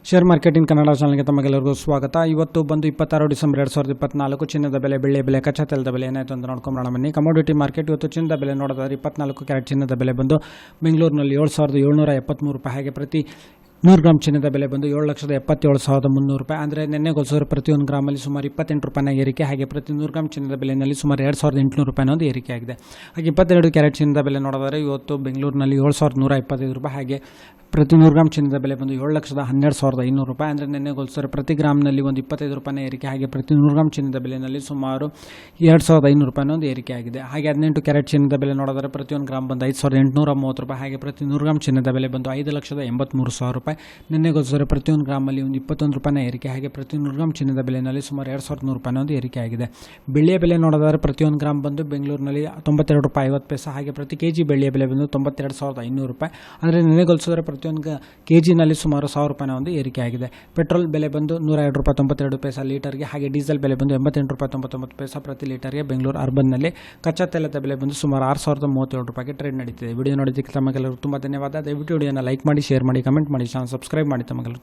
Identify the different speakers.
Speaker 1: Share marketing Kannada ಚಾನಲ್ಗೆ ತಮಗೆಲ್ಲರಿಗೂ ಸ್ವಾಗತ. ಇವತ್ತು ಬಂದು 26 ಡಿಸೆಂಬರ್ 2024 ಚಿನ್ನದ ಬೆಲೆ, ಬೆಳ್ಳಿಯ ಬೆಲೆ, ಕಚ್ಚಾ ತೈಲದ ಬೆಲೆ ಏನಾಯಿತು ಅಂತ ನೋಡ್ಕೊಂಬರೋಣ ಬನ್ನಿ. ಕಮೋಡಿಟಿ ಮಾರ್ಕೆಟ್ ಇವತ್ತು ಚಿನ್ನದ ಬೆಲೆ ನೋಡೋದಾದ್ರೆ 24 ಕ್ಯಾರೆಟ್ ಚಿನ್ನದ ಬೆಲೆ ಬಂದು ಬೆಂಗಳೂರಿನಲ್ಲಿ 7,773 ರೂಪಾಯಿ. ಹಾಗೆ ಪ್ರತಿ 100 ಗ್ರಾಮ್ ಚಿನ್ನದ ಬೆಲೆ ಬಂದು 7,77,300 ರೂಪಾಯಿ. ಅಂದರೆ ನಿನ್ನೆ ಹೋಲಿಸಿದ್ರೆ ಪ್ರತಿಯೊಂದು ಗ್ರಾಮಲ್ಲಿ ಸುಮಾರು 28 ರೂಪಾಯಿನ ಏರಿಕೆ. ಹಾಗೆ ಪ್ರತಿ 100 ಗ್ರಾಮ್ ಚಿನ್ನದ ಬೆಲೆಯಲ್ಲಿ ಸುಮಾರು 2,800 ರೂಪಾಯಿನ ಒಂದು ಏರಿಕೆ ಆಗಿದೆ. ಹಾಗೆ 22 ಕ್ಯಾರೆಟ್ ಚಿನ್ನದ ಬೆಲೆ ನೋಡಿದರೆ ಇವತ್ತು ಬೆಂಗಳೂರಿನಲ್ಲಿ 7,125 ರೂಪಾಯಿ. ಹಾಗೆ ಪ್ರತಿ 100 ಗ್ರಾಮ್ ಚಿನ್ನದ ಬೆಲೆ ಬಂದು 7,12,500 ರೂಪಾಯಿ. ಅಂದರೆ ನಿನ್ನೆ ಹೋಲಿಸಿದ್ರೆ ಪ್ರತಿ ಗ್ರಾಮ್ನಲ್ಲಿ ಒಂದು 25 ರೂಪಾಯಿನ ಏರಿಕೆ. ಹಾಗೆ ಪ್ರತಿ 100 ಗ್ರಾಮ್ ಚಿನ್ನದ ಬೆಲೆಯಲ್ಲಿ ಸುಮಾರು 2,500 ರೂಪಾಯಿನ ಒಂದು ಏರಿಕೆ ಆಗಿದೆ. ಹಾಗೆ 18 ಕ್ಯಾರೆಟ್ ಚಿನ್ನದ ಬೆಲೆ ನೋಡಿದರೆ ಪ್ರತಿಯೊಂದು ಗ್ರಾಮ್ ಬಂದು 5,830 ರೂಪಾಯಿ. ಹಾಗೆ ಪ್ರತಿ 100 ಗ್ರಾಮ್ ಚಿನ್ನದ ಬೆಲೆ ಬಂದು 5,83,000 ರೂಪಾಯಿ. ನಿನ್ನೆ ಹೋಲಿಸಿದ್ರೆ ಪ್ರತಿಯೊಂದು ಗ್ರಾಮಲ್ಲಿ ಒಂದು 21 ರೂಪಾಯಿನ ಏರಿಕೆ. ಹಾಗೆ ಪ್ರತಿ 100 ಗ್ರಾಮ್ ಚಿನ್ನದ ಬೆಲೆಯಲ್ಲಿ ಸುಮಾರು 2,100 ರೂಪಾಯಿನ ಒಂದು ಏರಿಕೆ ಆಗಿದೆ. ಬೆಳ್ಳಿಯ ಬೆಲೆ ನೋಡಿದರೆ ಪ್ರತಿಯೊಂದು ಗ್ರಾಮ್ ಬಂದು ಬೆಂಗಳೂರಿನಲ್ಲಿ 92 ರೂಪಾಯಿ 50 ಪೈಸೆ. ಹಾಗೆ ಪ್ರತಿ ಕೆಜಿ ಬೆಳ್ಳಿಯ ಬೆಲೆ ಬಂದು 92,500 ರೂಪಾಯಿ. ಅಂದರೆ ನಿನ್ನೆ ಹೋಲಿಸಿದ್ರೆ ಪ್ರತಿಯೊಂದು ಕೆಜಿನಲ್ಲಿ ಸುಮಾರು 1,000 ರೂಪಾಯಿನ ಒಂದು ಏರಿಕೆ ಆಗಿದೆ. ಪೆಟ್ರೋಲ್ ಬೆಲೆ ಬಂದು 102 ರೂಪಾಯಿ 92 ಪೈಸೆ ಲೀಟರ್ಗೆ. ಹಾಗೆ ಡೀಸೆಲ್ ಬೆಲೆ ಬಂದು 88 ರೂಪಾಯಿ 99 ಪೈಸೆ ಪ್ರತಿ ಲೀಟರ್ಗೆ ಬೆಂಗಳೂರು ಅರ್ಬನ್ನಲ್ಲಿ. ಕಚ್ಚಾ ತೈಲದ ಬೆಲೆ ಬಂದು ಸುಮಾರು 6,037 ರೂಪಾಯಿಗೆ ಟ್ರೇಡ್ ನಡೀತಿದೆ. ವಿಡಿಯೋ ನೋಡಿದ್ದಕ್ಕೆ ತಮಗೆಲ್ಲರೂ ತುಂಬ ಧನ್ಯವಾದ. ದಯವಿಟ್ಟು ವಿಡಿಯೋನ ಲೈಕ್ ಮಾಡಿ, ಶೇರ್ ಮಾಡಿ, ಕಮೆಂಟ್ ಮಾಡಿ, ಚಾನಲ್ ಸಬ್ಸ್ಕ್ರೈಬ್ ಮಾಡಿ. ತಮಗೆಲ್ಲರೂ